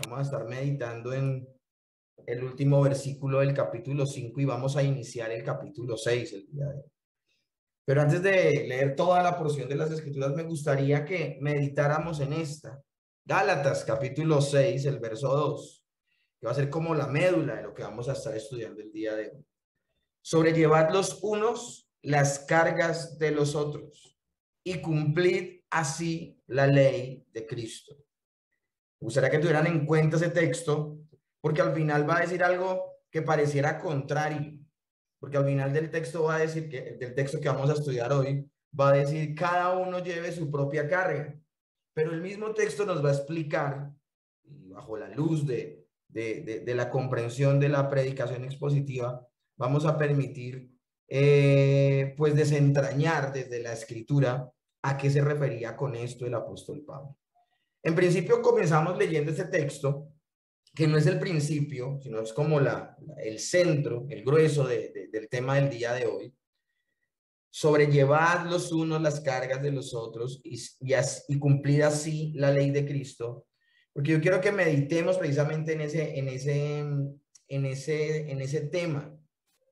Vamos a estar meditando en el último versículo del capítulo 5 y vamos a iniciar el capítulo 6 el día de hoy. Pero antes de leer toda la porción de las Escrituras, me gustaría que meditáramos en esta. Gálatas, capítulo 6, el verso 2, que va a ser como la médula de lo que vamos a estar estudiando el día de hoy. Sobrellevad los unos las cargas de los otros y cumplid así la ley de Cristo. Me gustaría que tuvieran en cuenta ese texto, porque al final va a decir algo que pareciera contrario, porque al final del texto va a decir del texto que vamos a estudiar hoy, va a decir cada uno lleve su propia carga, pero el mismo texto nos va a explicar, bajo la luz de la comprensión de la predicación expositiva, vamos a permitir pues desentrañar desde la Escritura a qué se refería con esto el apóstol Pablo. En principio comenzamos leyendo este texto, que no es el principio, sino es como el centro, el grueso del tema del día de hoy. Sobrellevad los unos las cargas de los otros y cumplid así la ley de Cristo. Porque yo quiero que meditemos precisamente en ese tema.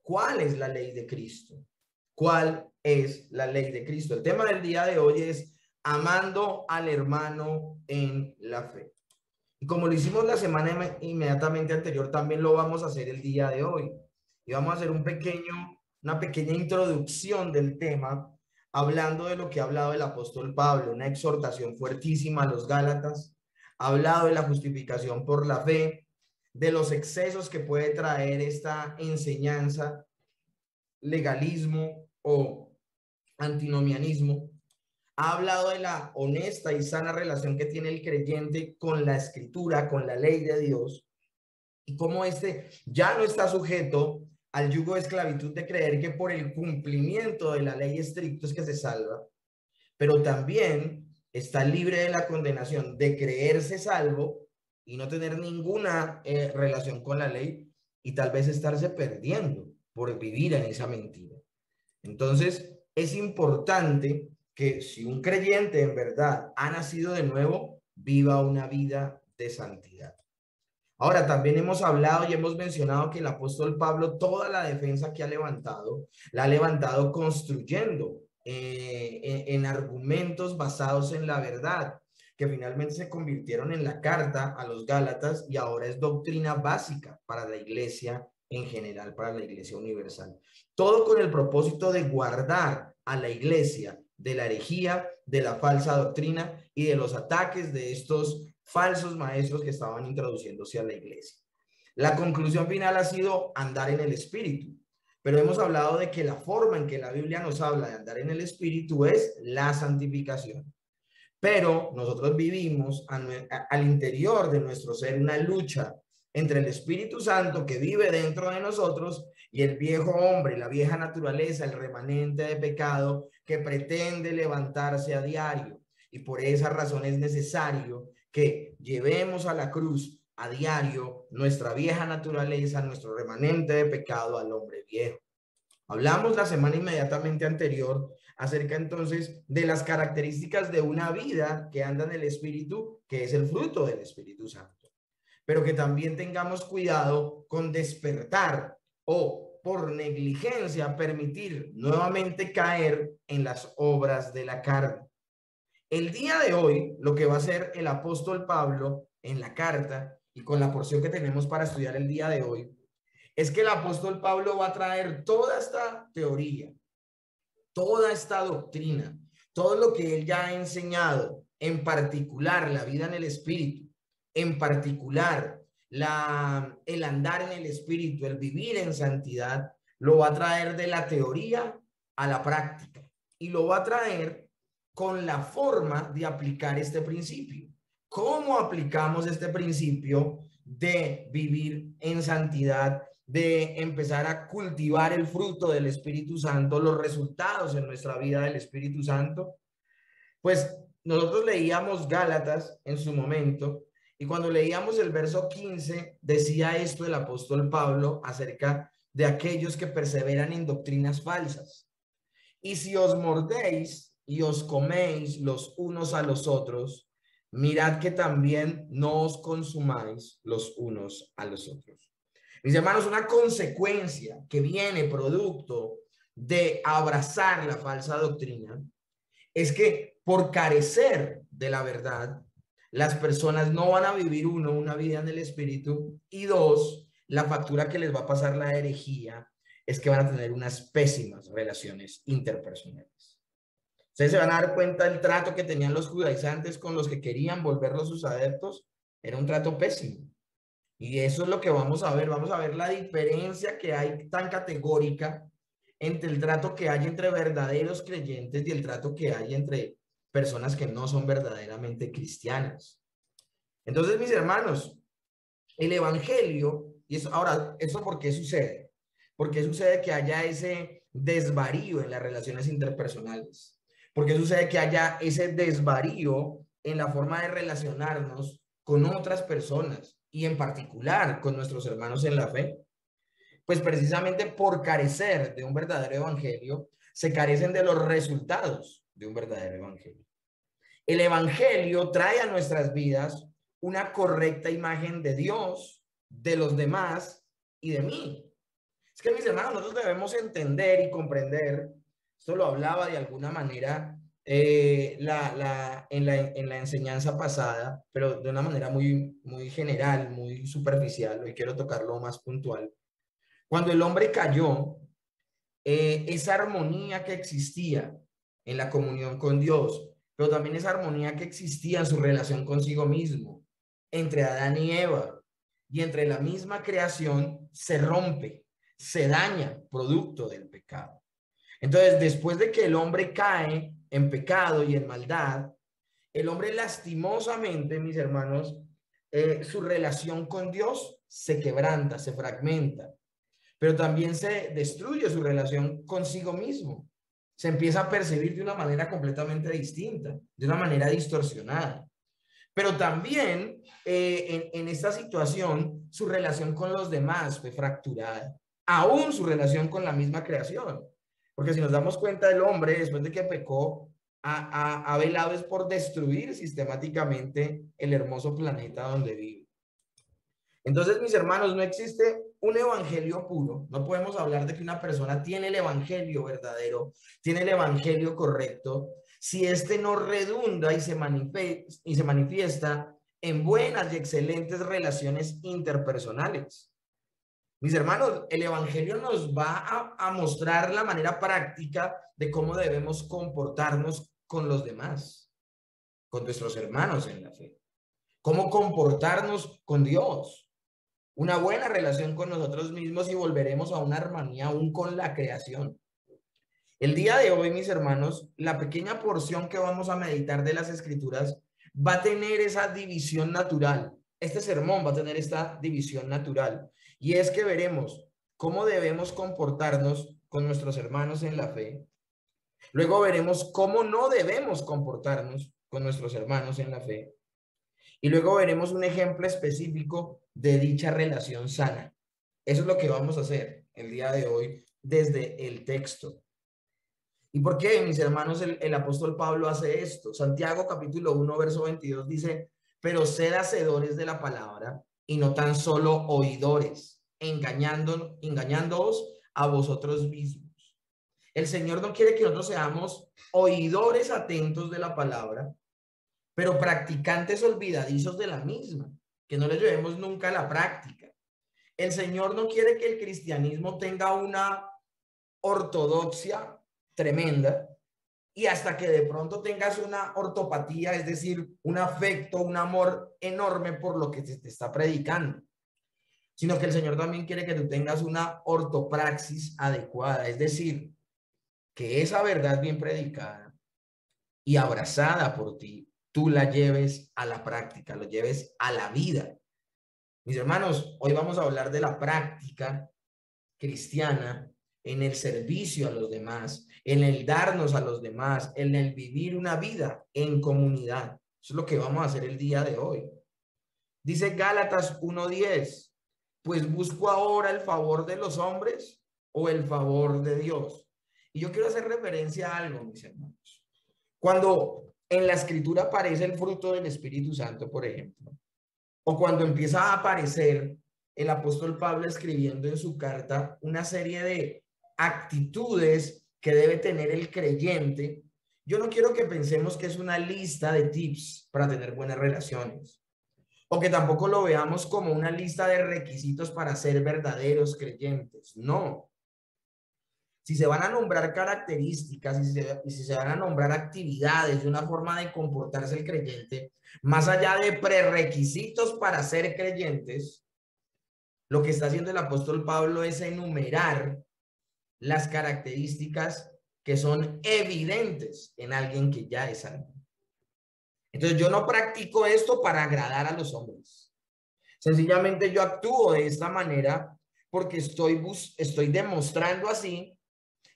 ¿Cuál es la ley de Cristo? ¿Cuál es la ley de Cristo? El tema del día de hoy es amando al hermano en la fe. Y como lo hicimos la semana inmediatamente anterior, también lo vamos a hacer el día de hoy. Y vamos a hacer una pequeña introducción del tema, hablando de lo que ha hablado el apóstol Pablo, una exhortación fuertísima a los Gálatas, ha hablado de la justificación por la fe, de los excesos que puede traer esta enseñanza, legalismo o antinomianismo. Ha hablado de la honesta y sana relación que tiene el creyente con la Escritura, con la ley de Dios, y cómo ya no está sujeto al yugo de esclavitud de creer que por el cumplimiento de la ley estricto es que se salva, pero también está libre de la condenación de creerse salvo y no tener ninguna relación con la ley y tal vez estarse perdiendo por vivir en esa mentira. Entonces, es importante que si un creyente en verdad ha nacido de nuevo, viva una vida de santidad. Ahora, también hemos hablado y hemos mencionado que el apóstol Pablo, toda la defensa que ha levantado, la ha levantado construyendo en argumentos basados en la verdad, que finalmente se convirtieron en la carta a los Gálatas y ahora es doctrina básica para la iglesia en general, para la iglesia universal. Todo con el propósito de guardar a la iglesia de la herejía, de la falsa doctrina y de los ataques de estos falsos maestros que estaban introduciéndose a la iglesia. La conclusión final ha sido andar en el Espíritu, pero hemos hablado de que la forma en que la Biblia nos habla de andar en el Espíritu es la santificación. Pero nosotros vivimos al interior de nuestro ser una lucha entre el Espíritu Santo que vive dentro de nosotros y el viejo hombre, la vieja naturaleza, el remanente de pecado que pretende levantarse a diario. Y por esa razón es necesario que llevemos a la cruz a diario nuestra vieja naturaleza, nuestro remanente de pecado al hombre viejo. Hablamos la semana inmediatamente anterior acerca entonces de las características de una vida que anda en el Espíritu, que es el fruto del Espíritu Santo. Pero que también tengamos cuidado con despertar o por negligencia permitir nuevamente caer en las obras de la carne. El día de hoy, lo que va a hacer el apóstol Pablo en la carta y con la porción que tenemos para estudiar el día de hoy, es que el apóstol Pablo va a traer toda esta teoría, toda esta doctrina, todo lo que él ya ha enseñado, en particular la vida en el Espíritu, en particular el andar en el Espíritu, el vivir en santidad, lo va a traer de la teoría a la práctica y lo va a traer con la forma de aplicar este principio. ¿Cómo aplicamos este principio de vivir en santidad, de empezar a cultivar el fruto del Espíritu Santo, los resultados en nuestra vida del Espíritu Santo? Pues nosotros leíamos Gálatas en su momento y cuando leíamos el verso 15 decía esto el apóstol Pablo acerca de aquellos que perseveran en doctrinas falsas. Y si os mordéis y os coméis los unos a los otros, mirad que también no os consumáis los unos a los otros. Mis hermanos, una consecuencia que viene producto de abrazar la falsa doctrina es que por carecer de la verdad, las personas no van a vivir, uno, una vida en el espíritu, y dos, la factura que les va a pasar la herejía es que van a tener unas pésimas relaciones interpersonales. Ustedes se van a dar cuenta del trato que tenían los judaizantes con los que querían volverlos sus adeptos. Era un trato pésimo. Y eso es lo que vamos a ver. Vamos a ver la diferencia que hay tan categórica entre el trato que hay entre verdaderos creyentes y el trato que hay entre personas que no son verdaderamente cristianas. Entonces, mis hermanos, el evangelio, y eso, ahora, ¿eso por qué sucede? ¿Por qué sucede que haya ese desvarío en las relaciones interpersonales? ¿Por qué sucede que haya ese desvarío en la forma de relacionarnos con otras personas y en particular con nuestros hermanos en la fe? Pues precisamente por carecer de un verdadero evangelio, se carecen de los resultados de un verdadero evangelio. El evangelio trae a nuestras vidas una correcta imagen de Dios, de los demás y de mí. Es que, mis hermanos, nosotros debemos entender y comprender, esto lo hablaba de alguna manera en la enseñanza pasada, pero de una manera muy general, muy superficial. Hoy quiero tocarlo más puntual. Cuando el hombre cayó, esa armonía que existía en la comunión con Dios, pero también esa armonía que existía en su relación consigo mismo, entre Adán y Eva, y entre la misma creación, se rompe, se daña producto del pecado. Entonces, después de que el hombre cae en pecado y en maldad, el hombre lastimosamente, mis hermanos, su relación con Dios se quebranta, se fragmenta, pero también se destruye su relación consigo mismo. Se empieza a percibir de una manera completamente distinta, de una manera distorsionada. Pero también en esta situación, su relación con los demás fue fracturada, aún su relación con la misma creación. Porque si nos damos cuenta, el hombre, después de que pecó, ha velado es por destruir sistemáticamente el hermoso planeta donde vive. Entonces, mis hermanos, no existe un evangelio puro. No podemos hablar de que una persona tiene el evangelio verdadero, tiene el evangelio correcto, si este no redunda y se manifiesta en buenas y excelentes relaciones interpersonales. Mis hermanos, el evangelio nos va a mostrar la manera práctica de cómo debemos comportarnos con los demás, con nuestros hermanos en la fe, cómo comportarnos con Dios, una buena relación con nosotros mismos, y volveremos a una armonía aún con la creación. El día de hoy, mis hermanos, la pequeña porción que vamos a meditar de las Escrituras va a tener esa división natural. Este sermón va a tener esta división natural, y es que veremos cómo debemos comportarnos con nuestros hermanos en la fe. Luego veremos cómo no debemos comportarnos con nuestros hermanos en la fe. Y luego veremos un ejemplo específico de dicha relación sana. Eso es lo que vamos a hacer el día de hoy desde el texto. ¿Y por qué, mis hermanos, el apóstol Pablo hace esto? Santiago capítulo 1, verso 22 dice, pero sed hacedores de la palabra y no tan solo oidores, engañándoos a vosotros mismos. El Señor no quiere que nosotros seamos oidores atentos de la palabra, pero practicantes olvidadizos de la misma, que no le llevemos nunca a la práctica. El Señor no quiere que el cristianismo tenga una ortodoxia tremenda y hasta que de pronto tengas una ortopatía, es decir, un afecto, un amor enorme por lo que se te está predicando, sino que el Señor también quiere que tú tengas una ortopraxis adecuada, es decir, que esa verdad bien predicada y abrazada por ti, tú la lleves a la práctica, lo lleves a la vida. Mis hermanos, hoy vamos a hablar de la práctica cristiana en el servicio a los demás, en el darnos a los demás, en el vivir una vida en comunidad. Eso es lo que vamos a hacer el día de hoy. Dice Gálatas 1:10, pues busco ahora el favor de los hombres o el favor de Dios. Y yo quiero hacer referencia a algo, mis hermanos. Cuando en la escritura aparece el fruto del Espíritu Santo, por ejemplo, o cuando empieza a aparecer el apóstol Pablo escribiendo en su carta una serie de actitudes que debe tener el creyente, yo no quiero que pensemos que es una lista de tips para tener buenas relaciones, o que tampoco lo veamos como una lista de requisitos para ser verdaderos creyentes. No. Si se van a nombrar características y si se van a nombrar actividades de una forma de comportarse el creyente, más allá de prerequisitos para ser creyentes, lo que está haciendo el apóstol Pablo es enumerar las características que son evidentes en alguien que ya es salvo. Entonces yo no practico esto para agradar a los hombres. Sencillamente yo actúo de esta manera porque estoy demostrando así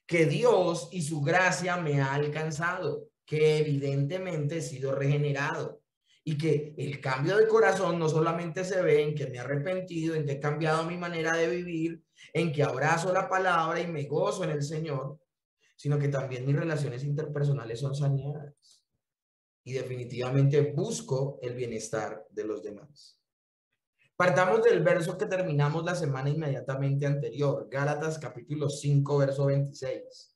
que Dios y su gracia me ha alcanzado, que evidentemente he sido regenerado y que el cambio de corazón no solamente se ve en que me he arrepentido, en que he cambiado mi manera de vivir, en que abrazo la palabra y me gozo en el Señor, sino que también mis relaciones interpersonales son saneadas y definitivamente busco el bienestar de los demás. Partamos del verso que terminamos la semana inmediatamente anterior, Gálatas capítulo 5, verso 26.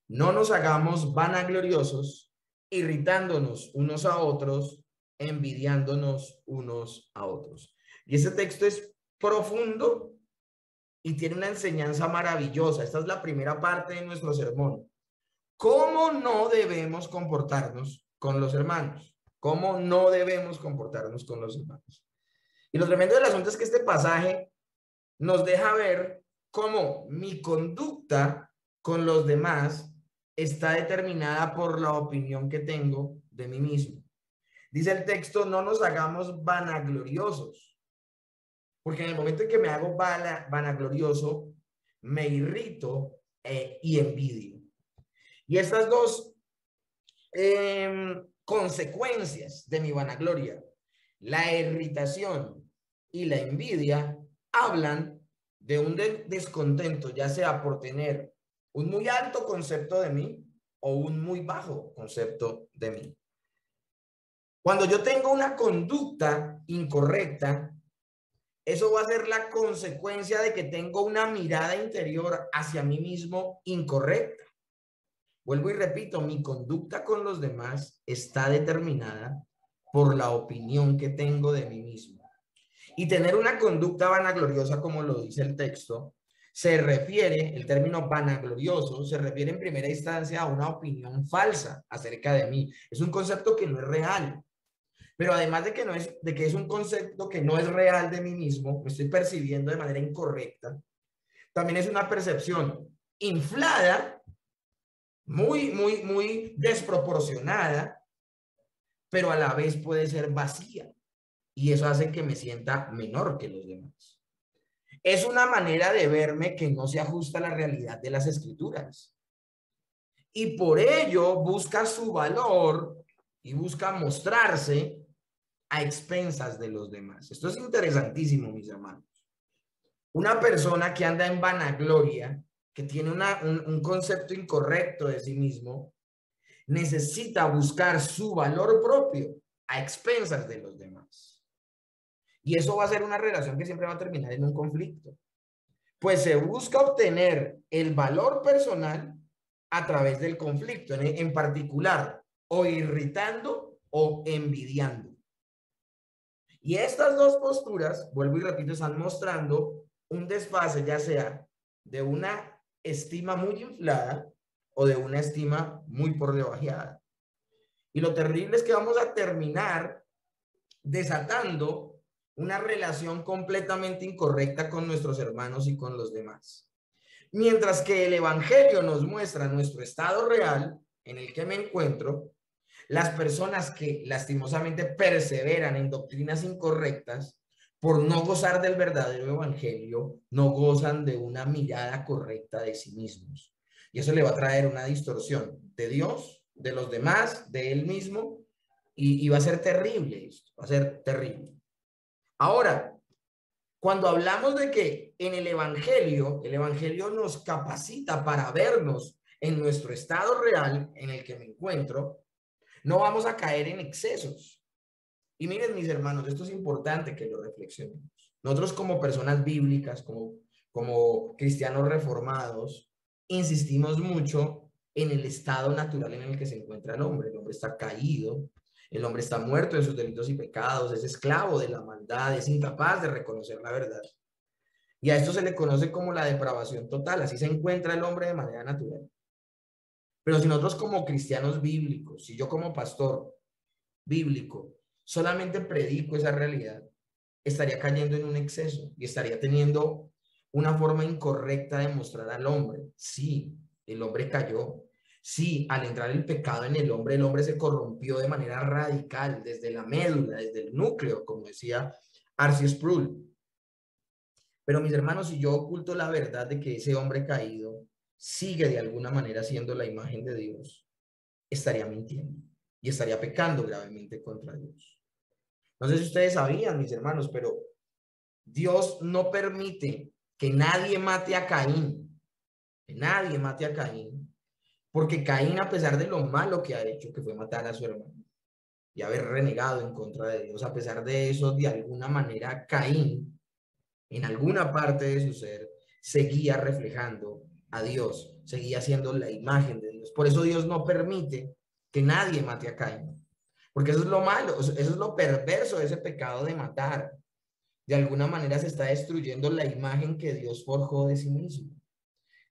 No nos hagamos vanagloriosos, irritándonos unos a otros, envidiándonos unos a otros. Y ese texto es profundo y tiene una enseñanza maravillosa. Esta es la primera parte de nuestro sermón. ¿Cómo no debemos comportarnos con los hermanos? ¿Cómo no debemos comportarnos con los hermanos? Y lo tremendo del asunto es que este pasaje nos deja ver cómo mi conducta con los demás está determinada por la opinión que tengo de mí mismo. Dice el texto, no nos hagamos vanagloriosos, porque en el momento en que me hago vanaglorioso, me irrito y envidio. Y estas dos consecuencias de mi vanagloria, la irritación y la envidia, hablan de un descontento, ya sea por tener un muy alto concepto de mí o un muy bajo concepto de mí. Cuando yo tengo una conducta incorrecta, eso va a ser la consecuencia de que tengo una mirada interior hacia mí mismo incorrecta. Vuelvo y repito, mi conducta con los demás está determinada por la opinión que tengo de mí mismo. Y tener una conducta vanagloriosa, como lo dice el texto, se refiere, el término vanaglorioso, se refiere en primera instancia a una opinión falsa acerca de mí. Es un concepto que no es real. Pero además de que es un concepto que no es real de mí mismo, me estoy percibiendo de manera incorrecta, también es una percepción inflada, muy desproporcionada, pero a la vez puede ser vacía. Y eso hace que me sienta menor que los demás. Es una manera de verme que no se ajusta a la realidad de las escrituras. Y por ello busca su valor y busca mostrarse a expensas de los demás. Esto es interesantísimo, mis hermanos. Una persona que anda en vanagloria, que tiene un concepto incorrecto de sí mismo, necesita buscar su valor propio a expensas de los demás. Y eso va a ser una relación que siempre va a terminar en un conflicto. Pues se busca obtener el valor personal a través del conflicto, en particular, o irritando o envidiando. Y estas dos posturas, vuelvo y repito, están mostrando un desfase, ya sea de una estima muy inflada o de una estima muy por debajeada. Y lo terrible es que vamos a terminar desatando una relación completamente incorrecta con nuestros hermanos y con los demás. Mientras que el Evangelio nos muestra nuestro estado real en el que me encuentro, las personas que lastimosamente perseveran en doctrinas incorrectas por no gozar del verdadero evangelio, no gozan de una mirada correcta de sí mismos. Y eso le va a traer una distorsión de Dios, de los demás, de él mismo, y va a ser terrible esto, va a ser terrible. Ahora, cuando hablamos de que en el evangelio nos capacita para vernos en nuestro estado real en el que me encuentro, No vamos a caer en excesos. Y miren, mis hermanos, esto es importante que lo reflexionemos. Nosotros como personas bíblicas, como cristianos reformados, insistimos mucho en el estado natural en el que se encuentra el hombre. El hombre está caído, el hombre está muerto en sus delitos y pecados, es esclavo de la maldad, es incapaz de reconocer la verdad. Y a esto se le conoce como la depravación total. Así se encuentra el hombre de manera natural. Pero si nosotros como cristianos bíblicos, si yo como pastor bíblico solamente predico esa realidad, estaría cayendo en un exceso y estaría teniendo una forma incorrecta de mostrar al hombre. Sí, el hombre cayó. Sí, al entrar el pecado en el hombre se corrompió de manera radical, desde la médula, desde el núcleo, como decía R.C. Sproul. Pero mis hermanos, si yo oculto la verdad de que ese hombre caído sigue de alguna manera siendo la imagen de Dios, estaría mintiendo y estaría pecando gravemente contra Dios. No sé si ustedes sabían, mis hermanos, pero Dios no permite que nadie mate a Caín, que nadie mate a Caín, porque Caín, a pesar de lo malo que ha hecho, que fue matar a su hermano y haber renegado en contra de Dios, a pesar de eso, de alguna manera, Caín, en alguna parte de su ser, seguía reflejando a Dios, seguía siendo la imagen de Dios. Por eso Dios no permite que nadie mate a Caín, porque eso es lo malo, eso es lo perverso de ese pecado de matar. De alguna manera se está destruyendo la imagen que Dios forjó de sí mismo.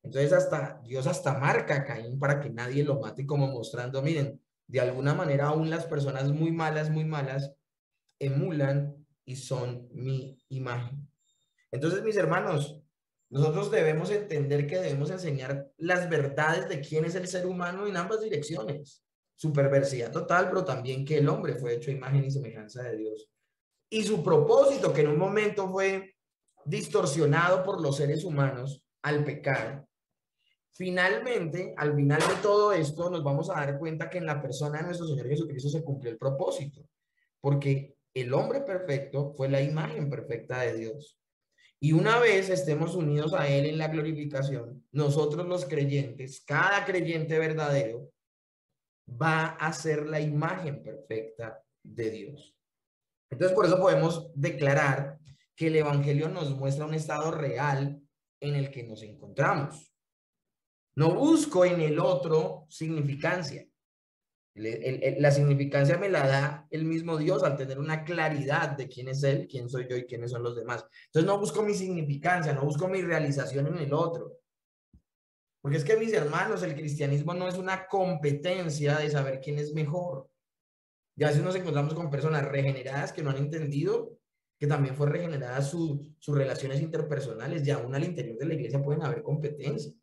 Entonces Dios hasta marca a Caín para que nadie lo mate, como mostrando, miren, de alguna manera aún las personas muy malas, emulan y son mi imagen. Entonces, mis hermanos, nosotros debemos entender que debemos enseñar las verdades de quién es el ser humano en ambas direcciones. Su perversidad total, pero también que el hombre fue hecho a imagen y semejanza de Dios. Y su propósito, que en un momento fue distorsionado por los seres humanos al pecar. Finalmente, al final de todo esto, nos vamos a dar cuenta que en la persona de nuestro Señor Jesucristo se cumplió el propósito, porque el hombre perfecto fue la imagen perfecta de Dios. Y una vez estemos unidos a Él en la glorificación, nosotros los creyentes, cada creyente verdadero, va a ser la imagen perfecta de Dios. Entonces, por eso podemos declarar que el Evangelio nos muestra un estado real en el que nos encontramos. No busco en el otro significancia. La significancia me la da el mismo Dios al tener una claridad de quién es Él, quién soy yo y quiénes son los demás. Entonces no busco mi significancia, no busco mi realización en el otro. Porque es que, mis hermanos, el cristianismo no es una competencia de saber quién es mejor. Ya a veces nos encontramos con personas regeneradas que no han entendido que también fue regenerada sus relaciones interpersonales, y aún al interior de la iglesia pueden haber competencias.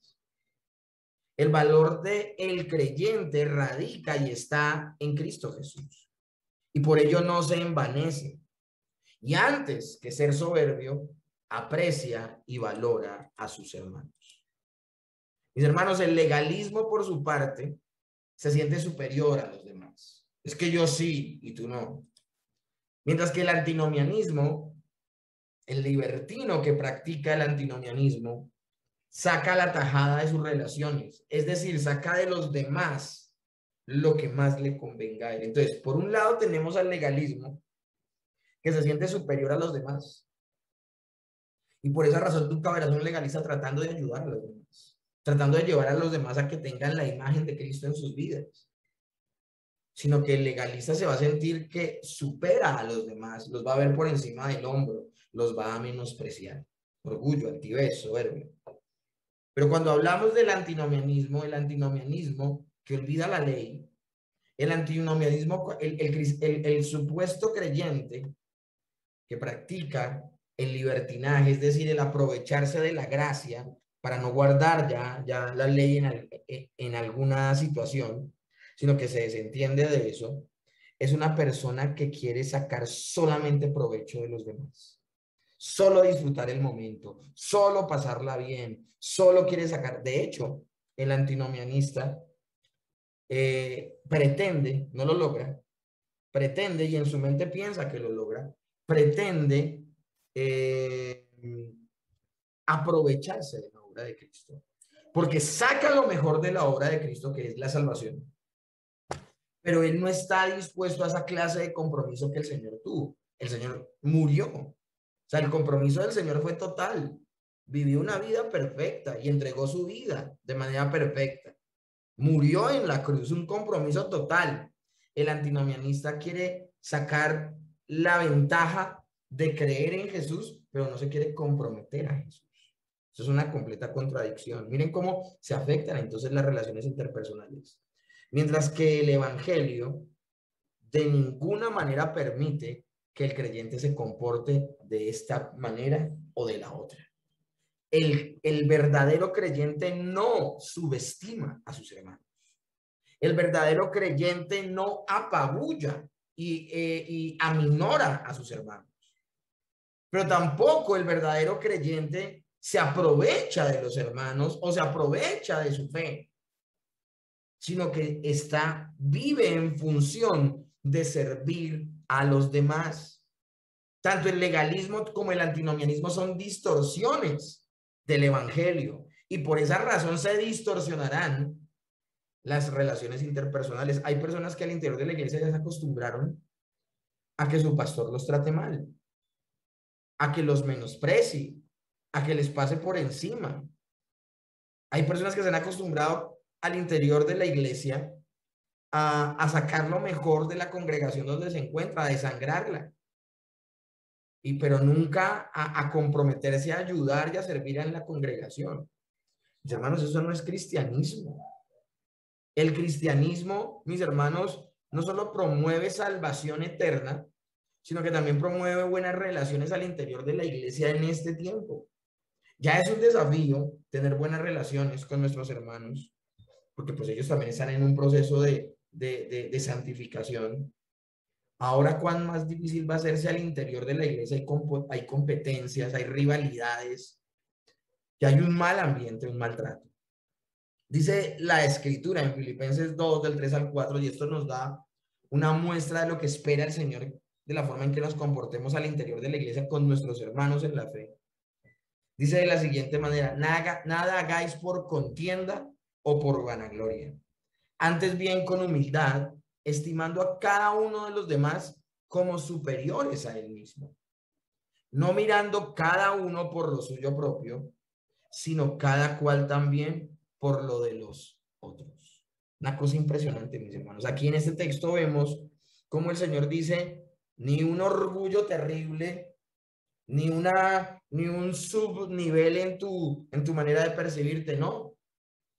El valor del creyente radica y está en Cristo Jesús. Y por ello no se envanece. Y antes que ser soberbio, aprecia y valora a sus hermanos. Mis hermanos, el legalismo por su parte se siente superior a los demás. Es que yo sí y tú no. Mientras que el antinomianismo, el libertino que practica el antinomianismo, saca la tajada de sus relaciones, es decir, saca de los demás lo que más le convenga a él. Entonces, por un lado tenemos al legalismo que se siente superior a los demás. Y por esa razón nunca verás un legalista tratando de ayudar a los demás, tratando de llevar a los demás a que tengan la imagen de Cristo en sus vidas, sino que el legalista se va a sentir que supera a los demás, los va a ver por encima del hombro, los va a menospreciar. Orgullo, altivez, soberbia. Pero cuando hablamos del antinomianismo, el antinomianismo que olvida la ley, el antinomianismo, el supuesto creyente que practica el libertinaje, es decir, el aprovecharse de la gracia para no guardar ya la ley en alguna situación, sino que se desentiende de eso, es una persona que quiere sacar solamente provecho de los demás. Solo disfrutar el momento, solo pasarla bien, solo quiere sacar. De hecho, el antinomianista pretende, no lo logra, pretende y en su mente piensa que lo logra, pretende eh, aprovecharse de la obra de Cristo, porque saca lo mejor de la obra de Cristo, que es la salvación, pero él no está dispuesto a esa clase de compromiso que el Señor tuvo. El Señor murió. O sea, el compromiso del Señor fue total. Vivió una vida perfecta y entregó su vida de manera perfecta. Murió en la cruz, un compromiso total. El antinomianista quiere sacar la ventaja de creer en Jesús, pero no se quiere comprometer a Jesús. Eso es una completa contradicción. Miren cómo se afectan entonces las relaciones interpersonales. Mientras que el evangelio de ninguna manera permite que el creyente se comporte de esta manera o de la otra. El verdadero creyente no subestima a sus hermanos. El verdadero creyente no apabulla y aminora a sus hermanos. Pero tampoco el verdadero creyente se aprovecha de los hermanos o se aprovecha de su fe, sino que vive en función de servir a los demás. Tanto el legalismo como el antinomianismo son distorsiones del evangelio y por esa razón se distorsionarán las relaciones interpersonales. Hay personas que al interior de la iglesia ya se acostumbraron a que su pastor los trate mal, a que los menosprecie, a que les pase por encima. Hay personas que se han acostumbrado al interior de la iglesia a sacar lo mejor de la congregación donde se encuentra, a desangrarla. Pero nunca a comprometerse a ayudar y a servir en la congregación. Mis hermanos, eso no es cristianismo. El cristianismo, mis hermanos, no solo promueve salvación eterna, sino que también promueve buenas relaciones al interior de la iglesia en este tiempo. Ya es un desafío tener buenas relaciones con nuestros hermanos, porque pues ellos también están en un proceso de santificación. Ahora, ¿cuán más difícil va a hacerse al interior de la iglesia? Hay competencias, hay rivalidades, y hay un mal ambiente, un maltrato. Dice la Escritura en Filipenses 2, del 3 al 4, y esto nos da una muestra de lo que espera el Señor, de la forma en que nos comportemos al interior de la iglesia con nuestros hermanos en la fe. Dice de la siguiente manera: nada hagáis por contienda o por vanagloria. Antes bien con humildad, estimando a cada uno de los demás como superiores a él mismo. No mirando cada uno por lo suyo propio, sino cada cual también por lo de los otros. Una cosa impresionante, mis hermanos. Aquí en este texto vemos cómo el Señor dice: ni un orgullo terrible, ni un subnivel en tu manera de percibirte, no.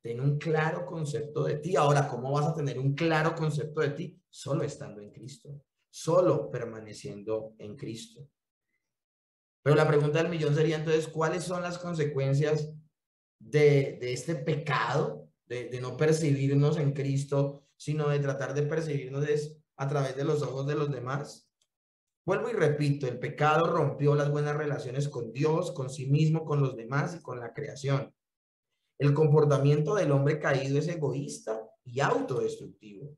Ten un claro concepto de ti. Ahora, ¿cómo vas a tener un claro concepto de ti? Solo estando en Cristo, solo permaneciendo en Cristo. Pero la pregunta del millón sería entonces, ¿cuáles son las consecuencias de este pecado, de no percibirnos en Cristo, sino de tratar de percibirnos a través de los ojos de los demás? Vuelvo y repito, el pecado rompió las buenas relaciones con Dios, con sí mismo, con los demás y con la creación. El comportamiento del hombre caído es egoísta y autodestructivo.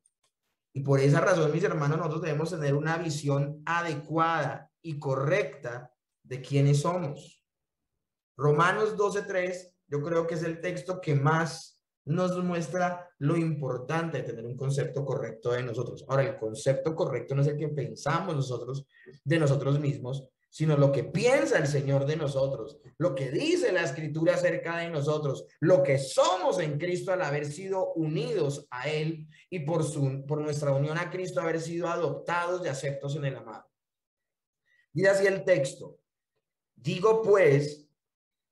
Y por esa razón, mis hermanos, nosotros debemos tener una visión adecuada y correcta de quiénes somos. Romanos 12:3, yo creo que es el texto que más nos muestra lo importante de tener un concepto correcto de nosotros. Ahora, el concepto correcto no es el que pensamos nosotros de nosotros mismos, sino lo que piensa el Señor de nosotros, lo que dice la Escritura acerca de nosotros, lo que somos en Cristo al haber sido unidos a Él y por nuestra unión a Cristo haber sido adoptados y aceptos en el amado. Dice así el texto: digo pues,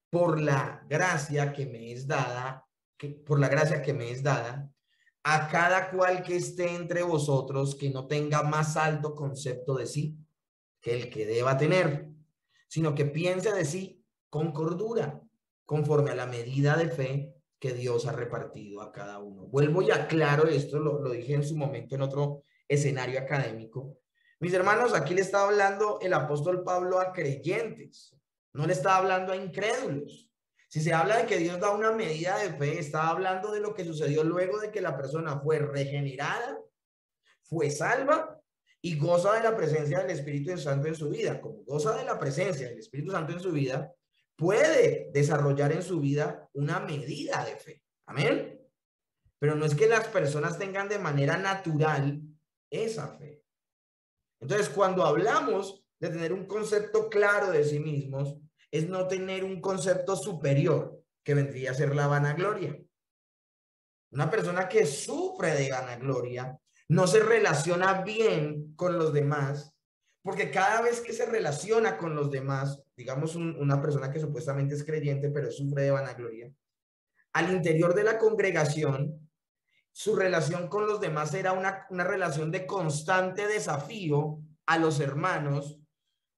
por la gracia que me es dada, a cada cual que esté entre vosotros, que no tenga más alto concepto de sí que el que deba tener, sino que piense de sí con cordura, conforme a la medida de fe que Dios ha repartido a cada uno. Vuelvo y aclaro esto, lo dije en su momento en otro escenario académico. Mis hermanos, aquí le está hablando el apóstol Pablo a creyentes, no le está hablando a incrédulos. Si se habla de que Dios da una medida de fe, está hablando de lo que sucedió luego de que la persona fue regenerada, fue salva y goza de la presencia del Espíritu Santo en su vida. Como goza de la presencia del Espíritu Santo en su vida, puede desarrollar en su vida una medida de fe. Amén. pero no es que las personas tengan de manera natural esa fe. Entonces, cuando hablamos de tener un concepto claro de sí mismos, es no tener un concepto superior, que vendría a ser la vanagloria. Una persona que sufre de vanagloria no se relaciona bien con los demás, porque cada vez que se relaciona con los demás, digamos una persona que supuestamente es creyente, pero sufre de vanagloria, al interior de la congregación, su relación con los demás era una relación de constante desafío a los hermanos,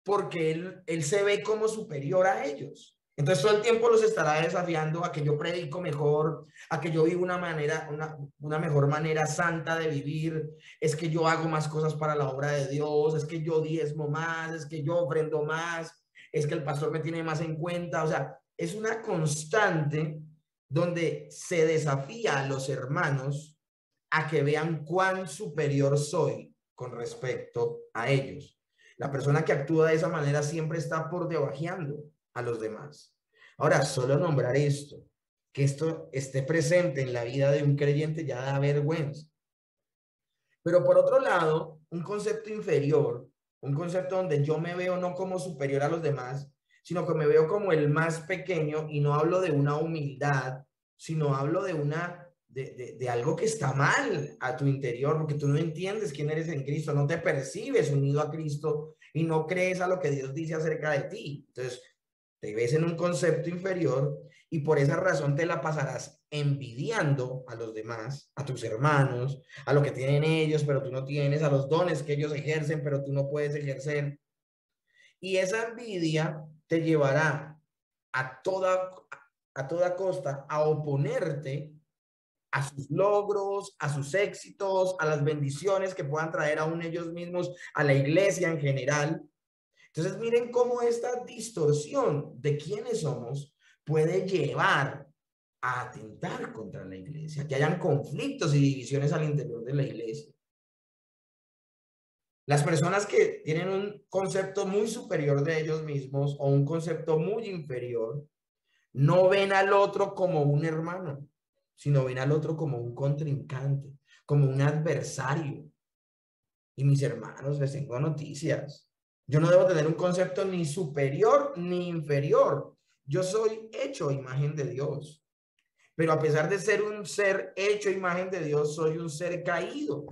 porque él se ve como superior a ellos. Entonces todo el tiempo los estará desafiando a que yo predico mejor, a que yo vivo una mejor manera santa de vivir, es que yo hago más cosas para la obra de Dios, es que yo diezmo más, es que yo ofrendo más, es que el pastor me tiene más en cuenta. O sea, es una constante donde se desafía a los hermanos a que vean cuán superior soy con respecto a ellos. La persona que actúa de esa manera siempre está por debajeando a los demás. Ahora, solo nombrar esto, que esto esté presente en la vida de un creyente ya da vergüenza. Pero por otro lado, un concepto inferior, un concepto donde yo me veo no como superior a los demás, sino que me veo como el más pequeño, y no hablo de una humildad, sino hablo de algo que está mal a tu interior, porque tú no entiendes quién eres en Cristo, no te percibes unido a Cristo y no crees a lo que Dios dice acerca de ti. Entonces, te ves en un concepto inferior y por esa razón te la pasarás envidiando a los demás, a tus hermanos, a lo que tienen ellos, pero tú no tienes, a los dones que ellos ejercen, pero tú no puedes ejercer. Y esa envidia te llevará a toda costa a oponerte a sus logros, a sus éxitos, a las bendiciones que puedan traer aún ellos mismos a la iglesia en general. Entonces, miren cómo esta distorsión de quiénes somos puede llevar a atentar contra la iglesia, que hayan conflictos y divisiones al interior de la iglesia. Las personas que tienen un concepto muy superior de ellos mismos o un concepto muy inferior, no ven al otro como un hermano, sino ven al otro como un contrincante, como un adversario. Y mis hermanos, les tengo noticias. Yo no debo tener un concepto ni superior ni inferior. Yo soy hecho a imagen de Dios. Pero a pesar de ser un ser hecho a imagen de Dios, soy un ser caído,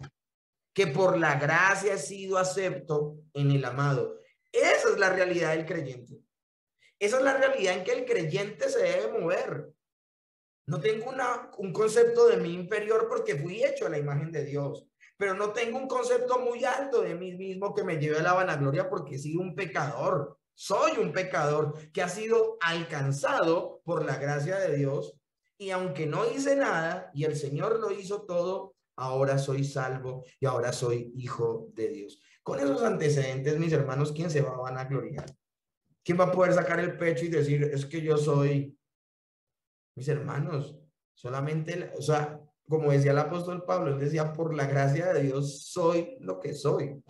que por la gracia he sido acepto en el amado. Esa es la realidad del creyente. Esa es la realidad en que el creyente se debe mover. No tengo un concepto de mí inferior porque fui hecho a la imagen de Dios, pero no tengo un concepto muy alto de mí mismo que me lleve a la vanagloria porque he sido un pecador. Soy un pecador que ha sido alcanzado por la gracia de Dios, y aunque no hice nada y el Señor lo hizo todo, ahora soy salvo y ahora soy hijo de Dios. Con esos antecedentes, mis hermanos, ¿quién se va a vanagloriar? ¿Quién va a poder sacar el pecho y decir, es que yo soy? Mis hermanos, solamente, o sea, como decía el apóstol Pablo, él decía, por la gracia de Dios soy lo que soy.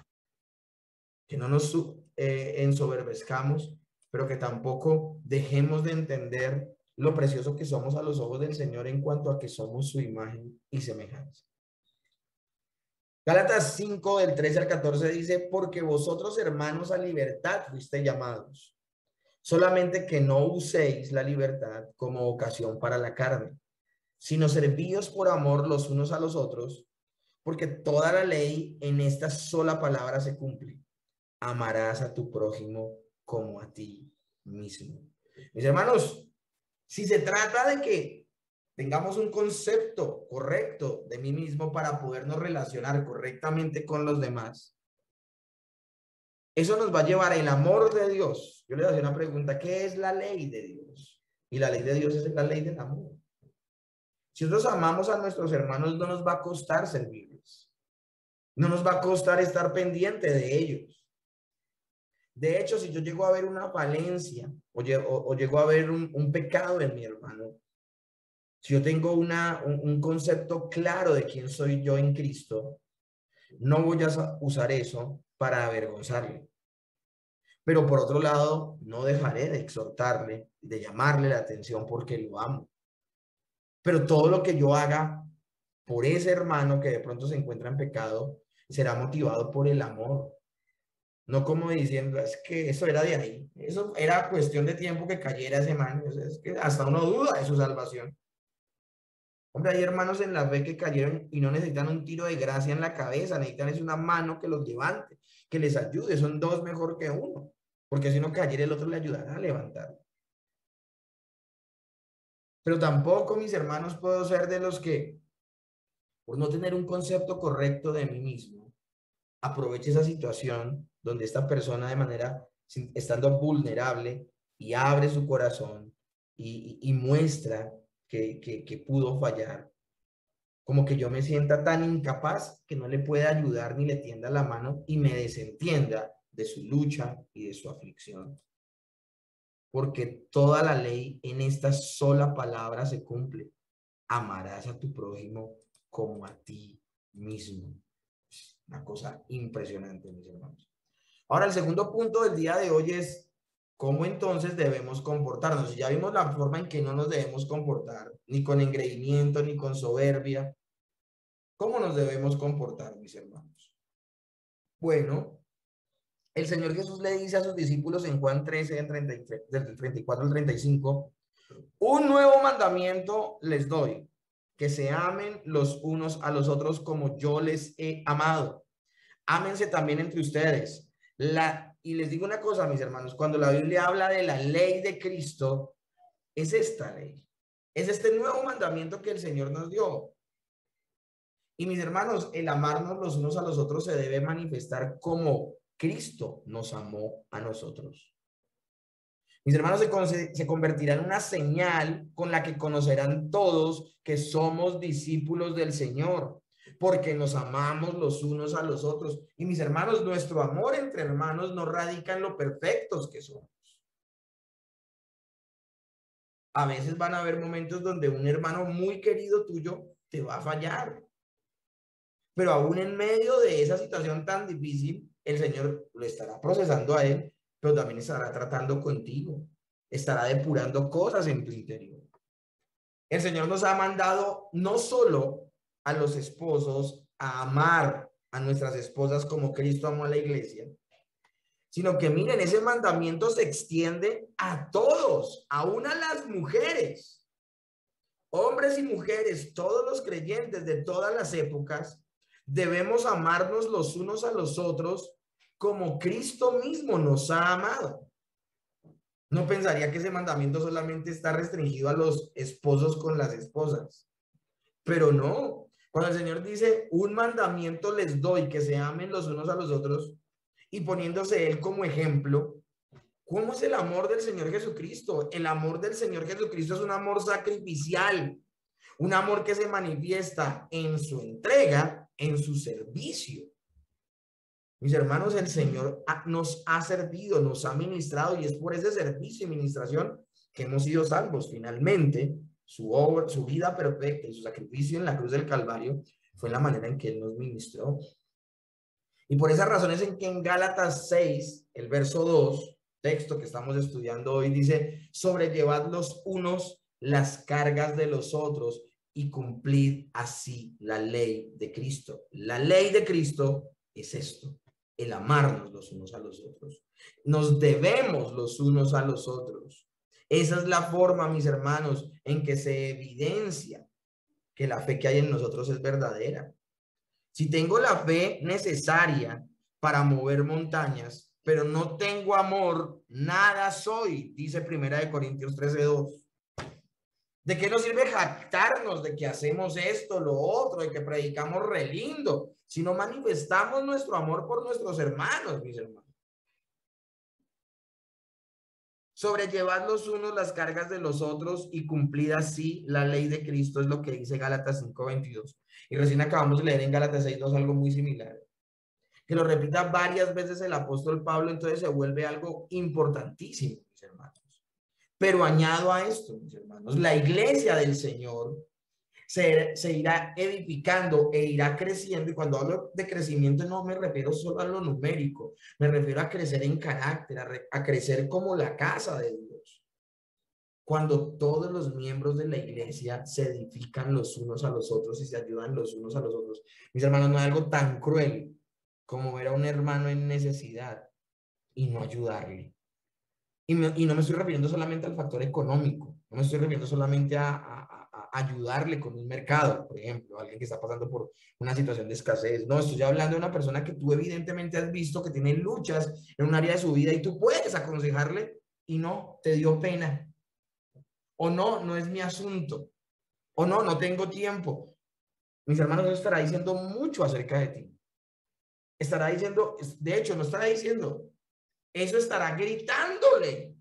Que no nos ensoberbezcamos, pero que tampoco dejemos de entender lo precioso que somos a los ojos del Señor en cuanto a que somos su imagen y semejanza. Gálatas 5, del 13 al 14 dice, porque vosotros, hermanos, a libertad fuiste llamados, solamente que no uséis la libertad como ocasión para la carne, sino servíos por amor los unos a los otros, porque toda la ley en esta sola palabra se cumple: amarás a tu prójimo como a ti mismo. Mis hermanos, si se trata de que tengamos un concepto correcto de mí mismo para podernos relacionar correctamente con los demás, eso nos va a llevar el amor de Dios. Yo le voy a hacer una pregunta: ¿qué es la ley de Dios? Y la ley de Dios es la ley del amor. Si nosotros amamos a nuestros hermanos, no nos va a costar servirles. No nos va a costar estar pendiente de ellos. De hecho, si yo llego a ver una falencia o llego a ver un pecado en mi hermano, si yo tengo un concepto claro de quién soy yo en Cristo, no voy a usar eso para avergonzarle. Pero por otro lado, no dejaré de exhortarle, de llamarle la atención porque lo amo. Pero todo lo que yo haga por ese hermano que de pronto se encuentra en pecado, será motivado por el amor. No como diciendo, es que eso era de ahí, eso era cuestión de tiempo que cayera ese man. O sea, es que hasta uno duda de su salvación. Hombre, hay hermanos en la fe que cayeron y no necesitan un tiro de gracia en la cabeza, necesitan es una mano que los levante, que les ayude. Son dos mejor que uno, porque si uno cayera, el otro le ayudará a levantar. Pero tampoco, mis hermanos, puedo ser de los que, por no tener un concepto correcto de mí mismo, aproveche esa situación donde esta persona de manera, estando vulnerable y abre su corazón y muestra que pudo fallar, como que yo me sienta tan incapaz que no le pueda ayudar ni le tienda la mano y me desentienda de su lucha y de su aflicción. Porque toda la ley en esta sola palabra se cumple. Amarás a tu prójimo como a ti mismo. Una cosa impresionante, mis hermanos. Ahora, el segundo punto del día de hoy es cómo entonces debemos comportarnos. Y ya vimos la forma en que no nos debemos comportar, ni con engreimiento, ni con soberbia. ¿Cómo nos debemos comportar, mis hermanos? Bueno, el Señor Jesús le dice a sus discípulos en Juan 13, del 34 al 35, un nuevo mandamiento les doy, que se amen los unos a los otros como yo les he amado. Ámense también entre ustedes. Y les digo una cosa, mis hermanos, cuando la Biblia habla de la ley de Cristo, es esta ley. Es este nuevo mandamiento que el Señor nos dio. Y mis hermanos, el amarnos los unos a los otros se debe manifestar como Cristo nos amó a nosotros. Mis hermanos, se convertirá en una señal con la que conocerán todos que somos discípulos del Señor, porque nos amamos los unos a los otros. Y mis hermanos, nuestro amor entre hermanos no radica en lo perfectos que somos. A veces van a haber momentos donde un hermano muy querido tuyo te va a fallar. Pero aún en medio de esa situación tan difícil, el Señor lo estará procesando a él, pero también estará tratando contigo. Estará depurando cosas en tu interior. El Señor nos ha mandado no solo a los esposos a amar a nuestras esposas como Cristo amó a la iglesia, sino que miren, ese mandamiento se extiende a todos, aún a las mujeres, hombres y mujeres, todos los creyentes de todas las épocas. Debemos amarnos los unos a los otros como Cristo mismo nos ha amado. No pensaría que ese mandamiento solamente está restringido a los esposos con las esposas, pero no. Cuando el Señor dice, un mandamiento les doy, que se amen los unos a los otros, y poniéndose Él como ejemplo, ¿cómo es el amor del Señor Jesucristo? El amor del Señor Jesucristo es un amor sacrificial, un amor que se manifiesta en su entrega, en su servicio. Mis hermanos, el Señor nos ha servido, nos ha ministrado, y es por ese servicio y ministración que hemos sido salvos. Finalmente, su obra, su vida perfecta y su sacrificio en la cruz del Calvario fue la manera en que Él nos ministró. Y por esas razones en que en Gálatas 6, el verso 2, texto que estamos estudiando hoy, dice, sobrellevad los unos las cargas de los otros y cumplid así la ley de Cristo. La ley de Cristo es esto, el amarnos los unos a los otros. Nos debemos los unos a los otros. Esa es la forma, mis hermanos, en que se evidencia que la fe que hay en nosotros es verdadera. Si tengo la fe necesaria para mover montañas, pero no tengo amor, nada soy, dice Primera de Corintios 13:2. ¿De qué nos sirve jactarnos de que hacemos esto, lo otro, de que predicamos re lindo, si no manifestamos nuestro amor por nuestros hermanos, mis hermanos? Sobrellevad los unos las cargas de los otros y cumplid así la ley de Cristo, es lo que dice Gálatas 5:22. Y recién acabamos de leer en Gálatas 6:2 algo muy similar. Que lo repita varias veces el apóstol Pablo, entonces se vuelve algo importantísimo, mis hermanos. Pero añado a esto, mis hermanos, la iglesia del Señor se irá edificando e irá creciendo. Y cuando hablo de crecimiento no me refiero solo a lo numérico, me refiero a crecer en carácter, a crecer como la casa de Dios. Cuando todos los miembros de la iglesia se edifican los unos a los otros y se ayudan los unos a los otros. Mis hermanos, no hay algo tan cruel como ver a un hermano en necesidad y no ayudarle. Y no me estoy refiriendo solamente al factor económico, no me estoy refiriendo solamente a ayudarle con un mercado, por ejemplo, alguien que está pasando por una situación de escasez. No, estoy hablando de una persona que tú evidentemente has visto que tiene luchas en un área de su vida y tú puedes aconsejarle y no, te dio pena. O no, no es mi asunto. O no, no tengo tiempo. Mis hermanos, eso estará diciendo mucho acerca de ti. Estará diciendo, de hecho, no estará diciendo, eso estará gritándole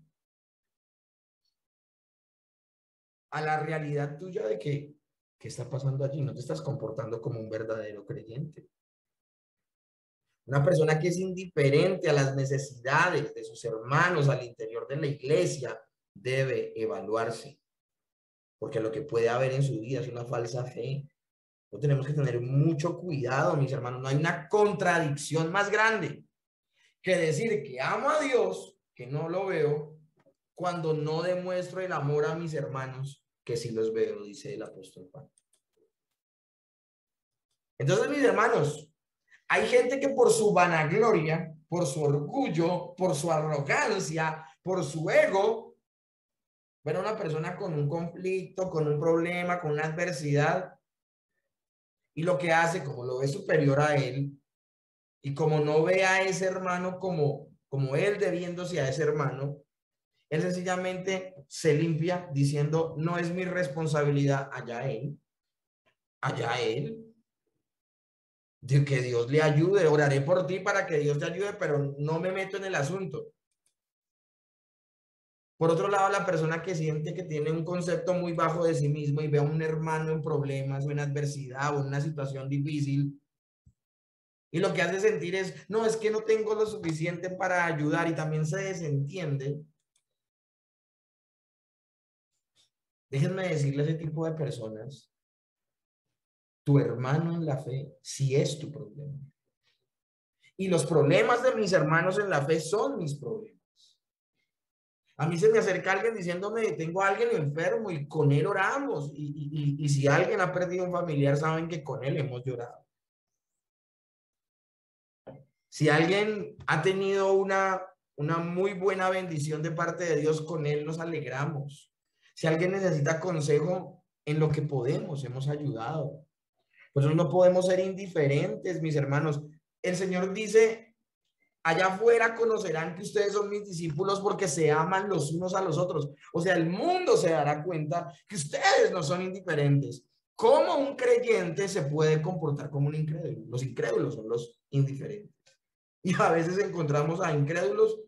a la realidad tuya de que, ¿qué está pasando allí? No te estás comportando como un verdadero creyente. Una persona que es indiferente a las necesidades de sus hermanos al interior de la iglesia debe evaluarse, porque lo que puede haber en su vida es una falsa fe. No tenemos que tener mucho cuidado, mis hermanos. No hay una contradicción más grande que decir que amo a Dios, que no lo veo, cuando no demuestro el amor a mis hermanos, que sí los veo, dice el apóstol Juan. Entonces, mis hermanos, hay gente que por su vanagloria, por su orgullo, por su arrogancia, por su ego, ven a una persona con un conflicto, con un problema, con una adversidad, y lo que hace, como lo ve superior a él, y como no ve a ese hermano como él debiéndose a ese hermano, él sencillamente se limpia diciendo, no es mi responsabilidad, allá él, de que Dios le ayude, oraré por ti para que Dios te ayude, pero no me meto en el asunto. Por otro lado, la persona que siente que tiene un concepto muy bajo de sí mismo y ve a un hermano en problemas o en adversidad o en una situación difícil, y lo que hace sentir es, no, es que no tengo lo suficiente para ayudar y también se desentiende. Déjenme decirle a ese tipo de personas, tu hermano en la fe sí es tu problema. Y los problemas de mis hermanos en la fe son mis problemas. A mí se me acerca alguien diciéndome, tengo a alguien enfermo y con él oramos. Y si alguien ha perdido un familiar, saben que con él hemos llorado. Si alguien ha tenido una muy buena bendición de parte de Dios, con él nos alegramos. Si alguien necesita consejo, en lo que podemos, hemos ayudado. Pues no podemos ser indiferentes, mis hermanos. El Señor dice, allá afuera conocerán que ustedes son mis discípulos porque se aman los unos a los otros. O sea, el mundo se dará cuenta que ustedes no son indiferentes. ¿Cómo un creyente se puede comportar como un incrédulo? Los incrédulos son los indiferentes. Y a veces encontramos a incrédulos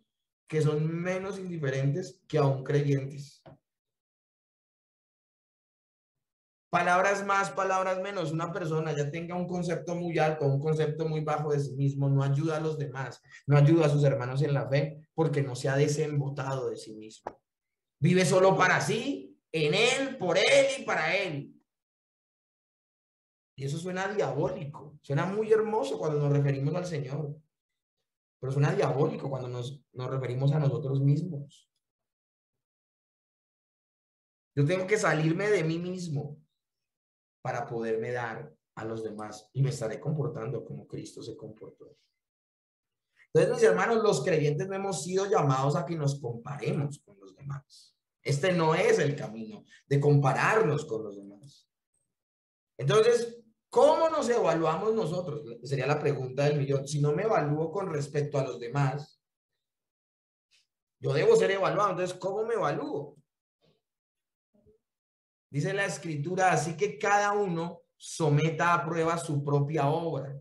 que son menos indiferentes que aún creyentes. Palabras más, palabras menos. Una persona ya tenga un concepto muy alto, un concepto muy bajo de sí mismo, no ayuda a los demás, no ayuda a sus hermanos en la fe porque no se ha desembotado de sí mismo. Vive solo para sí, en él, por él y para él. Y eso suena diabólico, suena muy hermoso cuando nos referimos al Señor, pero suena diabólico cuando nos referimos a nosotros mismos. Yo tengo que salirme de mí mismo para poderme dar a los demás y me estaré comportando como Cristo se comportó. Entonces, mis hermanos, los creyentes no hemos sido llamados a que nos comparemos con los demás. Este no es el camino de compararnos con los demás. Entonces, ¿cómo nos evaluamos nosotros? Sería la pregunta del millón. Si no me evalúo con respecto a los demás, yo debo ser evaluado. Entonces, ¿cómo me evalúo? Dice la Escritura, así que cada uno someta a prueba su propia obra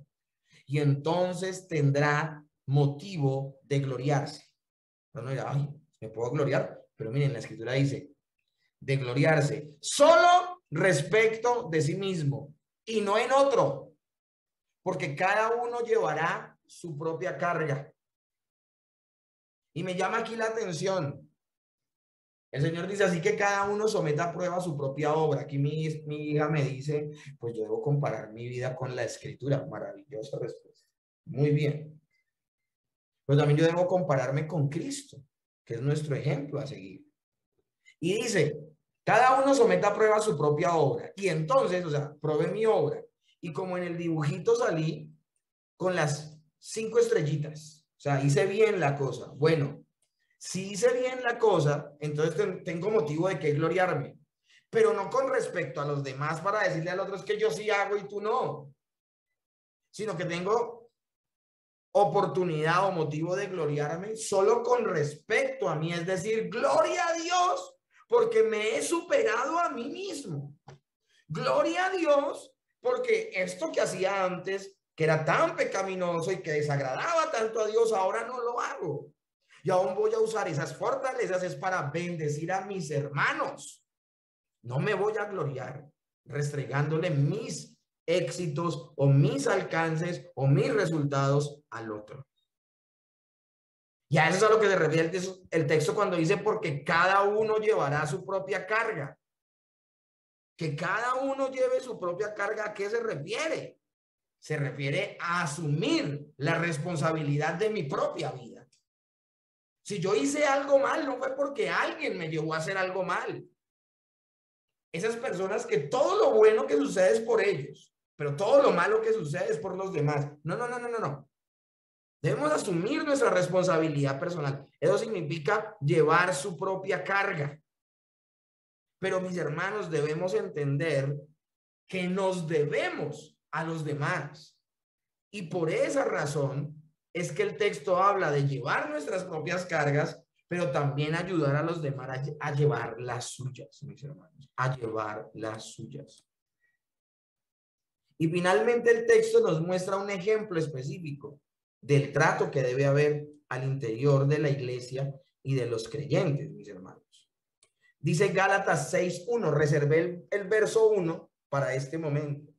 y entonces tendrá motivo de gloriarse. Bueno, dirá, ay, me puedo gloriar, pero miren, la Escritura dice, de gloriarse solo respecto de sí mismo y no en otro, porque cada uno llevará su propia carga. Y me llama aquí la atención. El Señor dice, así que cada uno someta a prueba su propia obra. Aquí mi hija me dice, pues yo debo comparar mi vida con la Escritura. Maravillosa respuesta. Muy bien. Pero también yo debo compararme con Cristo, que es nuestro ejemplo a seguir. Y dice, cada uno someta a prueba su propia obra. Y entonces, o sea, probé mi obra. Y como en el dibujito salí con las 5 estrellitas. O sea, hice bien la cosa. Bueno, si hice bien la cosa, entonces tengo motivo de que gloriarme. Pero no con respecto a los demás para decirle al otro es que yo sí hago y tú no. Sino que tengo oportunidad o motivo de gloriarme solo con respecto a mí. Es decir, gloria a Dios porque me he superado a mí mismo. Gloria a Dios porque esto que hacía antes, que era tan pecaminoso y que desagradaba tanto a Dios, ahora no lo hago. Y aún voy a usar esas fortalezas es para bendecir a mis hermanos. No me voy a gloriar restregándole mis éxitos o mis alcances o mis resultados al otro. Y a eso es a lo que se refiere el texto cuando dice porque cada uno llevará su propia carga. Que cada uno lleve su propia carga, ¿a qué se refiere? Se refiere a asumir la responsabilidad de mi propia vida. Si yo hice algo mal, no fue porque alguien me llevó a hacer algo mal. Esas personas que todo lo bueno que sucede es por ellos, pero todo lo malo que sucede es por los demás. No. Debemos asumir nuestra responsabilidad personal. Eso significa llevar su propia carga. Pero mis hermanos, debemos entender que nos debemos a los demás. Y por esa razón es que el texto habla de llevar nuestras propias cargas, pero también ayudar a los demás a llevar las suyas, mis hermanos, a llevar las suyas. Y finalmente el texto nos muestra un ejemplo específico del trato que debe haber al interior de la iglesia y de los creyentes, mis hermanos. Dice Gálatas 6:1, reservé el verso 1 para este momento.